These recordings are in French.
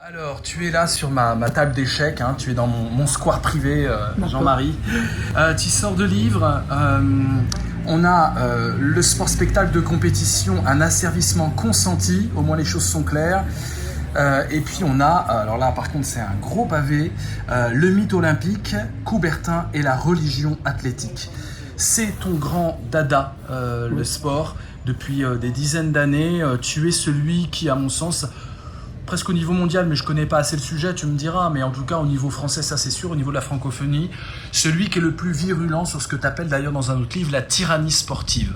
Alors, tu es là sur ma table d'échecs, hein, tu es dans mon square privé, Jean-Marie. Tu sors de livres. On a le sport spectacle de compétition, un asservissement consenti, au moins les choses sont claires. Et puis on a, alors là par contre c'est un gros pavé, le mythe olympique, Coubertin et la religion athlétique. C'est ton grand dada, le sport. Depuis des dizaines d'années, tu es celui qui, à mon sens, presque au niveau mondial, mais je connais pas assez le sujet, tu me diras, mais en tout cas au niveau français, ça c'est sûr, au niveau de la francophonie, celui qui est le plus virulent sur ce que tu appelles d'ailleurs dans un autre livre la tyrannie sportive.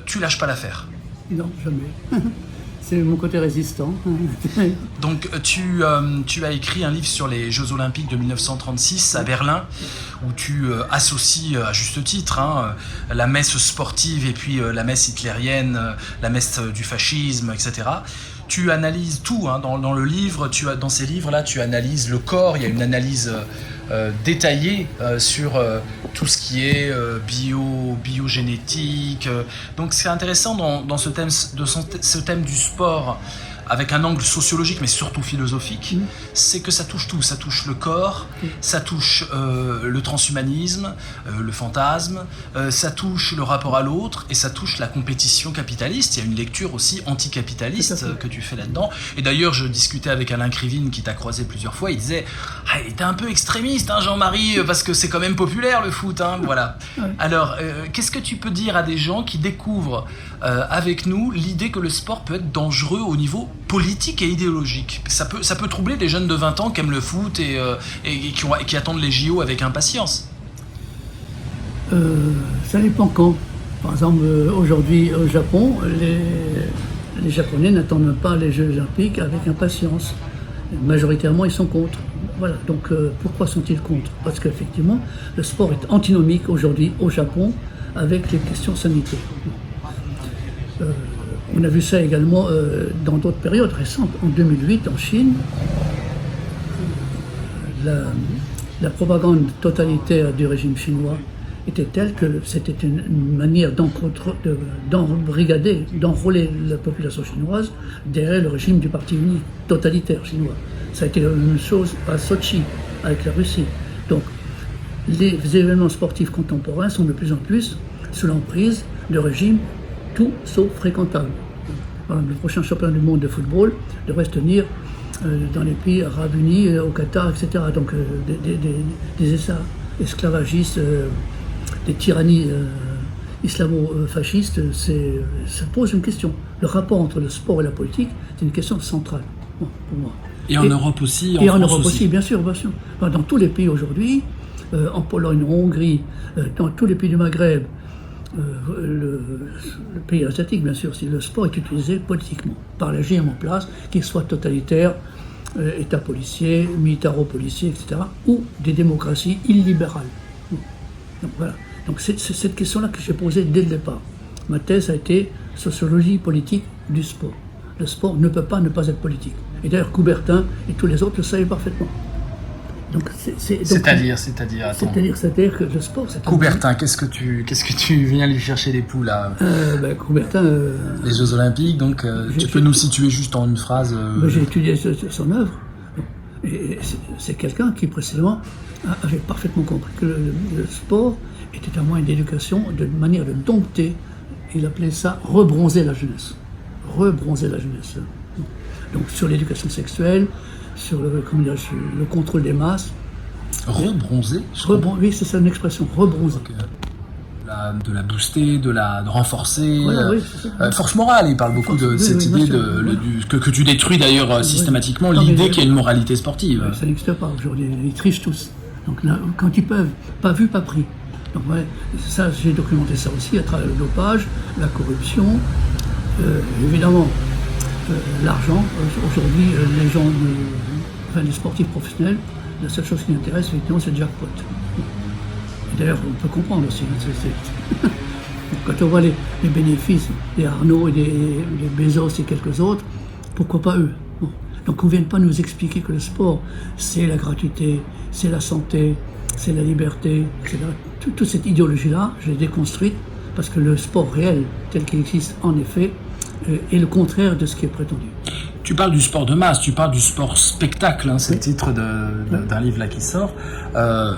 Tu lâches pas l'affaire. Non, jamais. C'est mon côté résistant. Donc tu as écrit un livre sur les Jeux Olympiques de 1936 à Berlin, où tu associes à juste titre la messe sportive et puis la messe hitlérienne, la messe du fascisme, etc. Tu analyses tout dans le livre, dans ces livres-là, tu analyses le corps, il y a une analyse détaillée sur tout ce qui est biogénétique. Donc c'est intéressant dans ce thème du sport, avec un angle sociologique mais surtout philosophique, c'est que ça touche tout, ça touche le corps, ça touche le transhumanisme, le fantasme, ça touche le rapport à l'autre et ça touche la compétition capitaliste. Il y a une lecture aussi anticapitaliste que tu fais là-dedans. Et d'ailleurs, je discutais avec Alain Krivine qui t'a croisé plusieurs fois, il disait il était un peu extrémiste, Jean-Marie, parce que c'est quand même populaire le foot, voilà. Alors, qu'est-ce que tu peux dire à des gens qui découvrent avec nous l'idée que le sport peut être dangereux au niveau politique et idéologique? Ça peut troubler des jeunes de 20 ans qui aiment le foot et qui attendent les JO avec impatience. Ça dépend quand. Par exemple, aujourd'hui au Japon, les Japonais n'attendent pas les Jeux Olympiques avec impatience. Majoritairement, ils sont contre. Voilà. Donc, pourquoi sont-ils contre? Parce qu'effectivement, le sport est antinomique aujourd'hui au Japon avec les questions sanitaires. On a vu ça également dans d'autres périodes récentes. En 2008, en Chine, la propagande totalitaire du régime chinois était telle que c'était une manière d'embrigader, d'enrôler la population chinoise derrière le régime du parti unique totalitaire chinois. Ça a été la même chose à Sochi, avec la Russie. Donc, les événements sportifs contemporains sont de plus en plus sous l'emprise de régimes tout sauf fréquentable. Le prochain championnat du monde de football devrait se tenir dans les pays arabes unis, au Qatar, etc. Donc des États esclavagistes, des tyrannies islamo-fascistes, ça pose une question. Le rapport entre le sport et la politique, c'est une question centrale pour moi. Et en Europe aussi, en Europe aussi, bien sûr. Dans tous les pays aujourd'hui, en Pologne, en Hongrie, dans tous les pays du Maghreb, le pays asiatique, bien sûr, si le sport est utilisé politiquement par les régimes en place, qu'ils soient totalitaires, États policiers, militaro-policiers, etc., ou des démocraties illibérales. Donc voilà. Donc c'est cette question-là que j'ai posée dès le départ. Ma thèse a été sociologie politique du sport. Le sport ne peut pas ne pas être politique. Et d'ailleurs, Coubertin et tous les autres le savaient parfaitement. Donc, c'est-à-dire que le sport... Coubertin, qu'est-ce que tu viens lui chercher les poules là Coubertin... les Jeux Olympiques, donc tu peux nous situer juste en une phrase J'ai étudié son œuvre. Et c'est quelqu'un qui précisément avait parfaitement compris que le sport était un moyen d'éducation, de manière de dompter, il appelait ça rebronzer la jeunesse. Rebronzer la jeunesse. Donc sur l'éducation sexuelle, sur le contrôle des masses. Rebronzer Oui, c'est ça une expression, rebronzer. Okay. De la booster, de renforcer. Voilà, force morale, il parle beaucoup de cette idée que tu détruis d'ailleurs systématiquement, l'idée qu'il y a une moralité sportive. Ça n'existe pas aujourd'hui, ils trichent tous. Donc là, quand ils peuvent, pas vu, pas pris. Donc ça, j'ai documenté ça aussi à travers le dopage, la corruption, évidemment. L'argent, aujourd'hui, les sportifs professionnels, la seule chose qui les intéresse, effectivement, c'est le jackpot. Et d'ailleurs, on peut comprendre aussi. Quand on voit les bénéfices des Arnaud et des Bezos et quelques autres, pourquoi pas eux? Donc on ne vient pas nous expliquer que le sport, c'est la gratuité, c'est la santé, c'est la liberté, etc. Toute cette idéologie-là, je l'ai déconstruite, parce que le sport réel, tel qu'il existe en effet, est le contraire de ce qui est prétendu. Tu parles du sport de masse, tu parles du sport spectacle, hein, c'est le titre d'un livre là qui sort.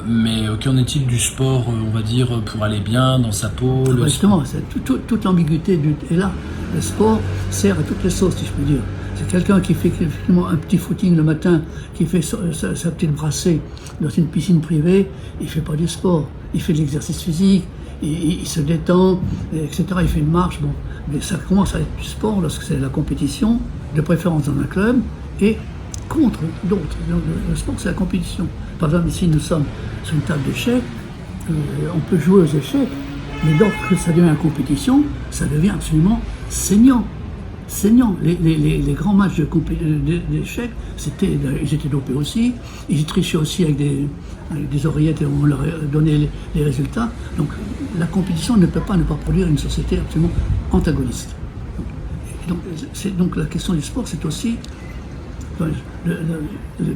Mais qu'en est-il du sport, on va dire, pour aller bien dans sa peau? Justement, toute l'ambiguïté est là. Le sport sert à toutes les sauces, si je peux dire. C'est quelqu'un qui fait effectivement un petit footing le matin, qui fait sa petite brassée dans une piscine privée, il ne fait pas du sport. Il fait de l'exercice physique, il se détend, etc. Il fait une marche. Bon. Mais ça commence à être du sport lorsque c'est la compétition, de préférence dans un club, et contre d'autres. Le sport, c'est la compétition. Par exemple, si nous sommes sur une table d'échecs, on peut jouer aux échecs, mais lorsque ça devient une compétition, ça devient absolument saignant. Les grands matchs d'échecs, ils étaient dopés aussi, ils trichaient aussi avec des oreillettes et on leur donnait les résultats. Donc la compétition ne peut pas ne pas produire une société absolument antagoniste. Donc la question du sport, c'est aussi le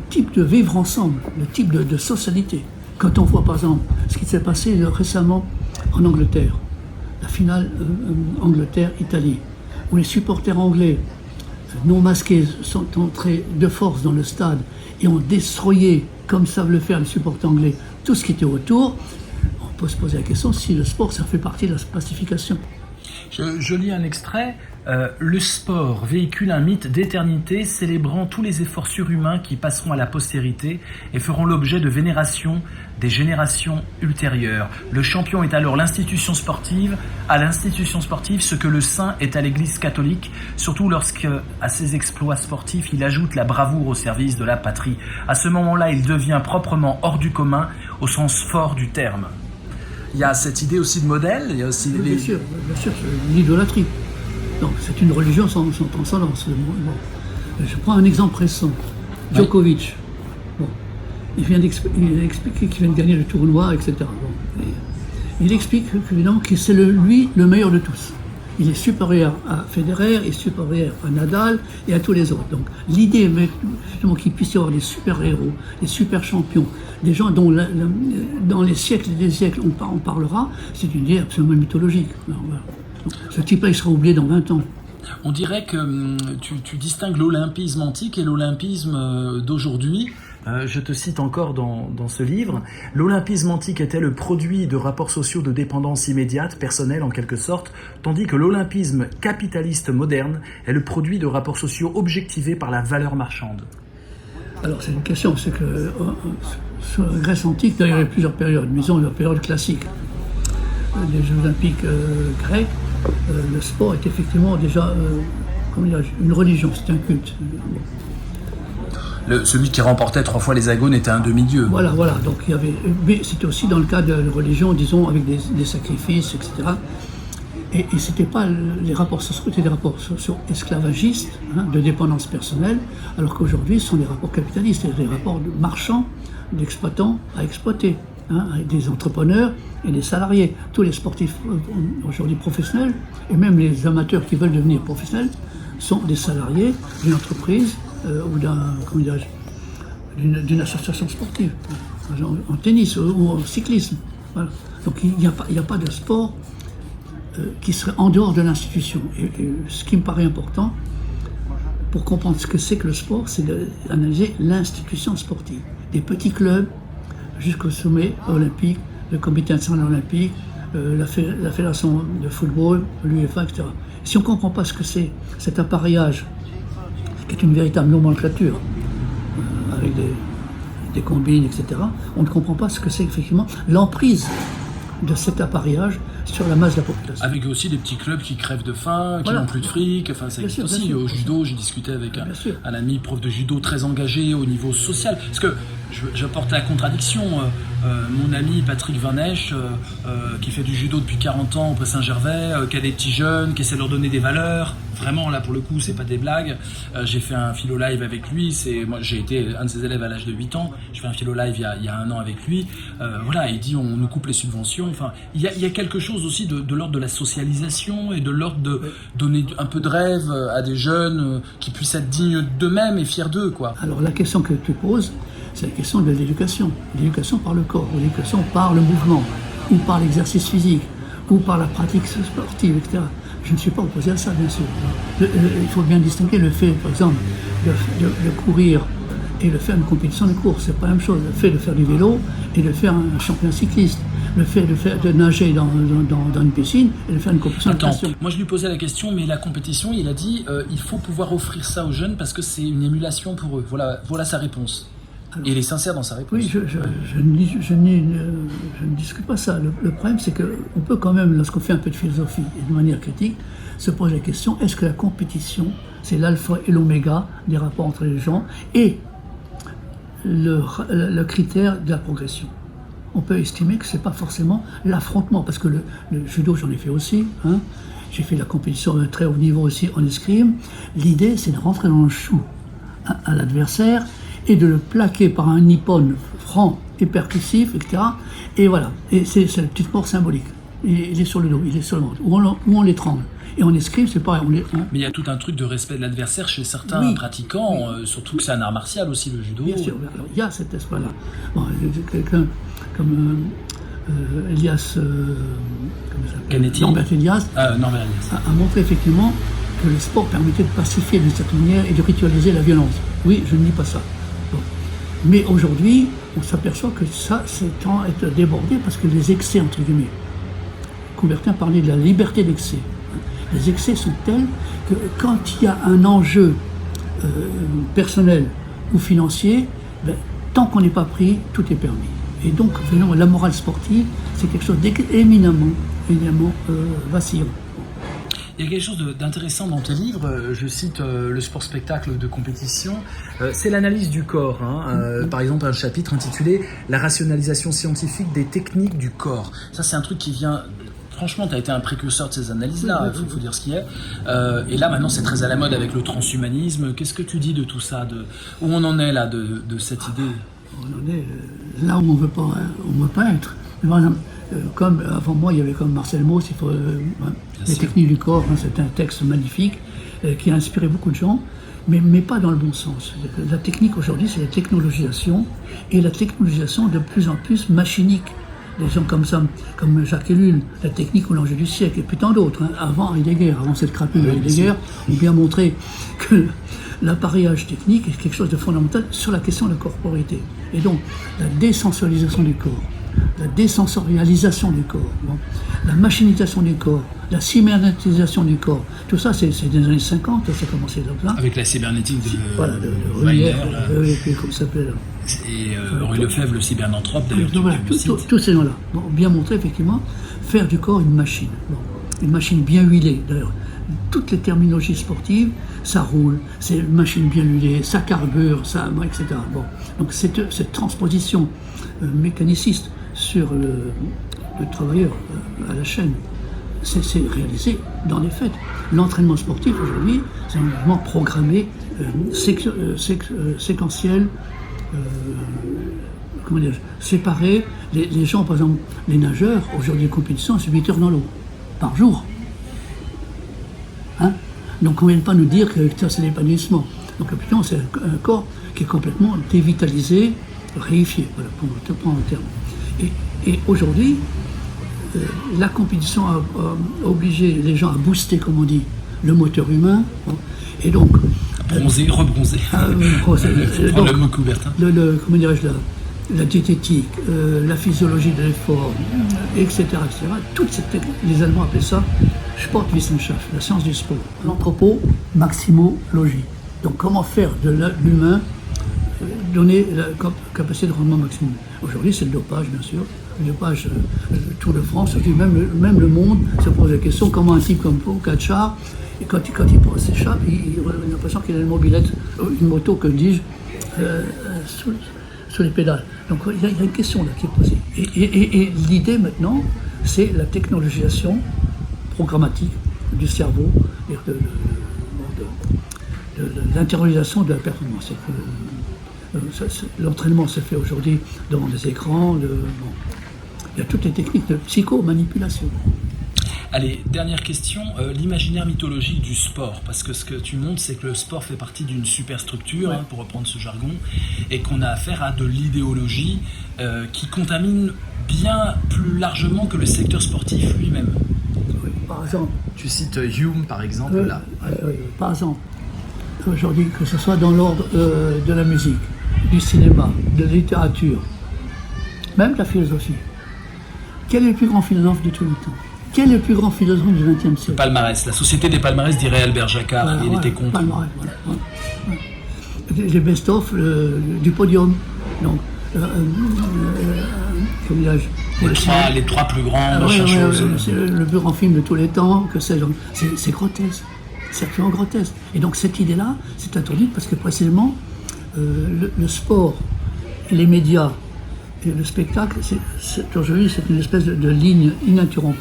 type de vivre ensemble, le type de socialité. Quand on voit par exemple ce qui s'est passé récemment en Angleterre, la finale Angleterre-Italie, où les supporters anglais non masqués sont entrés de force dans le stade et ont destroyé, comme savent le faire les supporters anglais, tout ce qui était autour, on peut se poser la question si le sport, ça fait partie de la pacification. Je lis un extrait. Le sport véhicule un mythe d'éternité célébrant tous les efforts surhumains qui passeront à la postérité et feront l'objet de vénération des générations ultérieures. Le champion est alors l'institution sportive, à l'institution sportive ce que le saint est à l'Église catholique, surtout lorsque, à ses exploits sportifs, il ajoute la bravoure au service de la patrie. À ce moment-là, il devient proprement hors du commun, au sens fort du terme. Il y a cette idée aussi de modèle, il y a aussi bien sûr, l'idolâtrie. Donc c'est une religion sans transcendance. Bon. Je prends un exemple récent. Djokovic. Bon. Il explique qu'il vient de gagner le tournoi, etc. Bon. Il explique évidemment que c'est lui le meilleur de tous. Il est supérieur à Federer, il est supérieur à Nadal et à tous les autres. Donc l'idée justement qu'il puisse y avoir des super-héros, des super-champions, des gens dont dans les siècles et des siècles on parlera, c'est une idée absolument mythologique. Alors, voilà. Ce type-là, il sera oublié dans 20 ans. On dirait que tu distingues l'olympisme antique et l'olympisme d'aujourd'hui. Je te cite encore dans ce livre. L'olympisme antique était le produit de rapports sociaux de dépendance immédiate, personnelle en quelque sorte, tandis que l'olympisme capitaliste moderne est le produit de rapports sociaux objectivés par la valeur marchande. Alors c'est une question, c'est que sur la Grèce antique, d'ailleurs il y a plusieurs périodes, mais disons la période classique. Les Jeux olympiques grecs, le sport est effectivement déjà une religion, c'est un culte. Celui qui remportait 3 fois les agones était un demi-dieu. Voilà. Donc il y avait, mais c'était aussi dans le cas de la religion, disons, avec des sacrifices, etc. Et c'était pas les rapports sociaux, c'était des rapports sociaux esclavagistes, de dépendance personnelle, alors qu'aujourd'hui ce sont des rapports capitalistes, des rapports de marchands, d'exploitants à exploiter. Avec des entrepreneurs et des salariés. Tous les sportifs aujourd'hui professionnels, et même les amateurs qui veulent devenir professionnels, sont des salariés d'une entreprise ou d'une association sportive, en tennis ou en cyclisme. Voilà. Donc il n'y a pas de sport qui serait en dehors de l'institution. Et ce qui me paraît important, pour comprendre ce que c'est que le sport, c'est d'analyser l'institution sportive. Des petits clubs, jusqu'au sommet olympique, le comité international olympique, la fédération de football, l'UEFA, etc. Si on ne comprend pas ce que c'est cet appareillage, qui est une véritable nomenclature, avec des combines, etc., on ne comprend pas ce que c'est effectivement l'emprise de cet appareillage sur la masse de la population. Avec aussi des petits clubs qui crèvent de faim, qui n'ont plus de fric, enfin ça existe aussi. Au judo, j'ai discuté avec un ami prof de judo très engagé au niveau social. Parce que j'apporte la contradiction. Mon ami Patrick Van Esch, qui fait du judo depuis 40 ans au Pré Saint-Gervais, qui a des petits jeunes, qui essaie de leur donner des valeurs. Vraiment, là, pour le coup, c'est pas des blagues. J'ai fait un philo live avec lui. Moi, j'ai été un de ses élèves à l'âge de 8 ans. J'ai fait un philo live il y a 1 an avec lui. Voilà, il dit on nous coupe les subventions. Enfin, il y a quelque chose aussi de l'ordre de la socialisation et de l'ordre de donner un peu de rêve à des jeunes qui puissent être dignes d'eux-mêmes et fiers d'eux, quoi. Alors, la question que tu poses, c'est la question de l'éducation. L'éducation par le corps, l'éducation par le mouvement, ou par l'exercice physique, ou par la pratique sportive, etc. Je ne suis pas opposé à ça, bien sûr. Il faut bien distinguer le fait, par exemple, de courir et de faire une compétition de course. C'est pas la même chose. Le fait de faire du vélo et de faire un championnat cycliste. Le fait de nager dans une piscine et de faire une compétition de natation. Moi, je lui posais la question, mais la compétition, il a dit il faut pouvoir offrir ça aux jeunes parce que c'est une émulation pour eux. Voilà sa réponse. Alors, et il est sincère dans sa réponse. Oui, je ne discute pas ça. Le problème, c'est qu'on peut quand même, lorsqu'on fait un peu de philosophie et de manière critique, se poser la question, est-ce que la compétition, c'est l'alpha et l'oméga des rapports entre les gens et le critère de la progression? On peut estimer que ce n'est pas forcément l'affrontement, parce que le judo, j'en ai fait aussi. Hein. J'ai fait la compétition à un très haut niveau aussi en escrime. L'idée, c'est de rentrer dans le chou à l'adversaire et de le plaquer par un nippon franc et percussif, etc. Et voilà. Et c'est la petite mort symbolique. Et il est sur le dos, il est sur le ventre, ou on l'étrangle. Et en escrime, c'est pareil. Mais il y a tout un truc de respect de l'adversaire chez certains pratiquants, surtout que c'est un art martial aussi, le judo. Bien sûr, alors, il y a cet aspect-là. Bon, quelqu'un comme Elias, Canetti. Norbert Elias, a montré effectivement que le sport permettait de pacifier d'une certaine manière et de ritualiser la violence. Oui, je ne dis pas ça. Bon. Mais aujourd'hui, on s'aperçoit que ça, c'est en être débordé parce que les excès, entre guillemets, Coubertin parlait de la liberté d'excès. Les excès sont tels que quand il y a un enjeu personnel ou financier, tant qu'on n'est pas pris, tout est permis. Et donc, la morale sportive, c'est quelque chose d'éminemment vacillant. Il y a quelque chose d'intéressant dans tes livres, je cite le sport-spectacle de compétition, c'est l'analyse du corps. Par exemple, un chapitre intitulé « La rationalisation scientifique des techniques du corps ». Ça, c'est un truc qui vient... Franchement, tu as été un précurseur de ces analyses-là, il faut dire ce qu'il y a. Et là, maintenant, c'est très à la mode avec le transhumanisme. Qu'est-ce que tu dis de tout ça, où on en est là, de cette idée? On en est là où on ne veut pas être. Par exemple, comme avant moi, il y avait comme Marcel Mauss, les techniques du corps, c'est un texte magnifique qui a inspiré beaucoup de gens, mais pas dans le bon sens. La technique aujourd'hui, c'est la technologisation, et la technologisation de plus en plus machinique. Des gens comme ça, comme Jacques Ellul, la technique au l'enjeu du siècle, et puis tant d'autres. Avant Heidegger, avant cette crapule de Heidegger, ont bien montré que l'appareillage technique est quelque chose de fondamental sur la question de la corporité. Et donc, la désensualisation du corps, la désensorialisation du corps, la machinisation du corps, la cybernétisation du corps, tout ça, c'est des années 50, ça a commencé comme ça. Avec la cybernétique de Weiner, comment ça s'appelle et Henri Lefebvre, le cybernanthrope, d'ailleurs. Voilà, tous ces gens-là ont bien montré, effectivement, faire du corps une machine. Une machine bien huilée, d'ailleurs. Toutes les terminologies sportives, ça roule, c'est une machine bien huilée, ça carbure, ça, etc. Bon. Donc cette transposition mécaniciste sur le travailleur à la chaîne, c'est réalisé dans les faits. L'entraînement sportif aujourd'hui, c'est un mouvement programmé, séquentiel, séparé. Les gens, par exemple, les nageurs, aujourd'hui de compétition, c'est 8 heures dans l'eau, par jour. Hein? Donc on ne vient pas nous dire que ça c'est l'épanouissement. Donc plutôt c'est un corps qui est complètement dévitalisé, réifié, voilà, pour te prendre un terme. Et aujourd'hui, la compétition a obligé les gens à booster, comme on dit, le moteur humain. Et donc... rebronzer. Donc, le mot Coubertin. Comment dirais-je, la diététique, la physiologie de l'effort, etc. Toutes ces techniques, les Allemands appelaient ça Sportwissenschaft, la science du sport. L'anthropomachimologie. Donc comment faire de l'humain donner la capacité de rendement maximum. Aujourd'hui, c'est le dopage, bien sûr. Le dopage, le Tour de France, même le monde se pose la question comment un type comme Pogačar, et quand il s'échappe, il a l'impression qu'il a une mobilette, une moto, que dis-je, sous les pédales. Donc il y a une question là qui est posée. Et l'idée maintenant, c'est la technologisation programmatique du cerveau, de l'intériorisation de la performance. L'entraînement se fait aujourd'hui devant des écrans. Il y a toutes les techniques de psychomanipulation. Allez, dernière question, l'imaginaire mythologique du sport, parce que ce que tu montres, c'est que le sport fait partie d'une superstructure, pour reprendre ce jargon, et qu'on a affaire à de l'idéologie qui contamine bien plus largement que le secteur sportif lui-même. Oui. par exemple. Tu cites Hume, par exemple, là. Par exemple, aujourd'hui, que ce soit dans l'ordre de la musique, du cinéma, de la littérature, même de la philosophie. Quel est le plus grand philosophe de tous les temps? Quel est le plus grand philosophe du XXe siècle? Palmarès. La société des palmarès dirait Albert Jacquard. Voilà, il était contre. Palmarès, voilà. Les best-of du podium. Donc, comment dirais-je, Les trois plus grands, machin chose. c'est le plus grand film de tous les temps, que c'est grotesque. C'est absolument grotesque. Et donc cette idée-là, c'est introduite parce que précisément, le sport, les médias et le spectacle, aujourd'hui, c'est une espèce de ligne ininterrompue.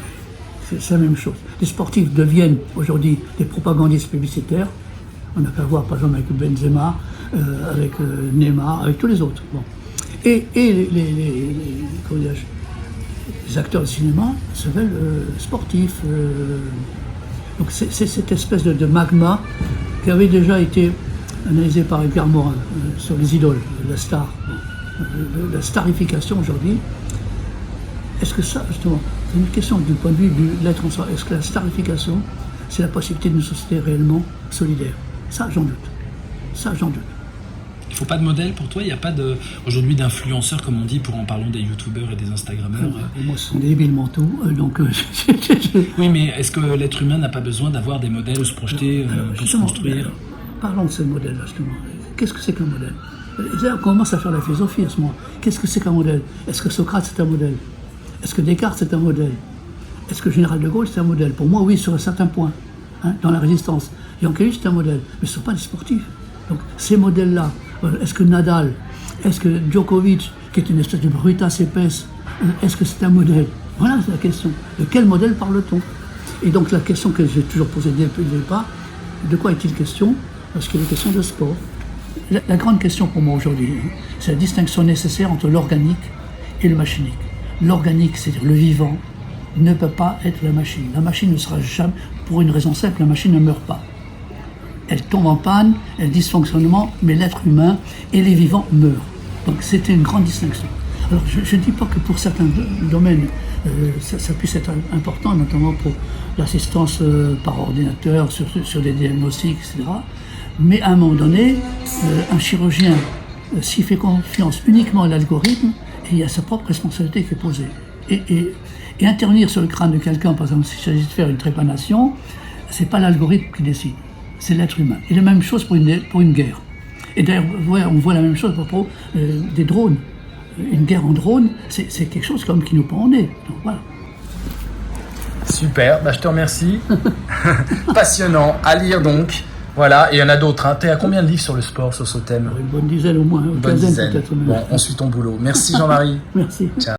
C'est la même chose. Les sportifs deviennent aujourd'hui des propagandistes publicitaires. On n'a qu'à voir par exemple avec Benzema, avec Neymar, avec tous les autres. Bon. Et les acteurs de cinéma se veulent sportifs. Donc c'est cette espèce de magma qui avait déjà été analysé par Edgar Morin sur les idoles, la star. La starification aujourd'hui. Est-ce que ça, justement, c'est une question du point de vue de l'être en soi. Est-ce que la starification, c'est la possibilité d'une société réellement solidaire? Ça, j'en doute. Ça, j'en doute. Il ne faut pas de modèle pour toi? Il n'y a pas aujourd'hui d'influenceurs, comme on dit, en parlant des youtubeurs et des instagrammeurs? Moi, ce sont des débiles mentaux, donc... Oui, mais est-ce que l'être humain n'a pas besoin d'avoir des modèles, se projeter, pour se construire? Parlons de ce modèle-là, justement. Qu'est-ce que c'est qu'un modèle? On commence à faire la philosophie à ce moment. Qu'est-ce que c'est qu'un modèle? Est-ce que Socrate, c'est un modèle? Est-ce que Descartes, c'est un modèle? Est-ce que Général de Gaulle, c'est un modèle? Pour moi, oui, sur un certain point, dans la résistance. Yankelevitch, c'est un modèle, mais ce ne sont pas des sportifs. Donc, ces modèles-là, est-ce que Nadal, est-ce que Djokovic, qui est une espèce de brutasse épaisse, est-ce que c'est un modèle? Voilà la question. De quel modèle parle-t-on? Et donc, la question que j'ai toujours posée depuis le départ, de quoi est-il question? Parce qu'il est question de sport. La grande question pour moi aujourd'hui, c'est la distinction nécessaire entre l'organique et le machinique. L'organique, c'est-à-dire le vivant, ne peut pas être la machine. La machine ne sera jamais, pour une raison simple, la machine ne meurt pas. Elle tombe en panne, elle dysfonctionnement, mais l'être humain et les vivants meurent. Donc c'était une grande distinction. Alors je ne dis pas que pour certains domaines, ça puisse être important, notamment pour l'assistance par ordinateur, sur des diagnostics, etc. Mais à un moment donné, un chirurgien, s'il fait confiance uniquement à l'algorithme, il y a sa propre responsabilité qui est posée. Et intervenir sur le crâne de quelqu'un, par exemple, s'il s'agit de faire une trépanation, c'est pas l'algorithme qui décide, c'est l'être humain. Et la même chose pour une guerre. Et d'ailleurs, on voit la même chose à propos des drones. Une guerre en drone, c'est quelque chose comme qui nous pend au nez. Donc voilà. Super, je te remercie. Passionnant, à lire donc. Voilà, et il y en a d'autres. T'es à combien de livres sur le sport, sur ce thème? Une bonne dizaine au moins, une bonne quinzaine dizaine. peut-être. Bon, on suit ton boulot. Merci Jean-Marie. Merci. Ciao.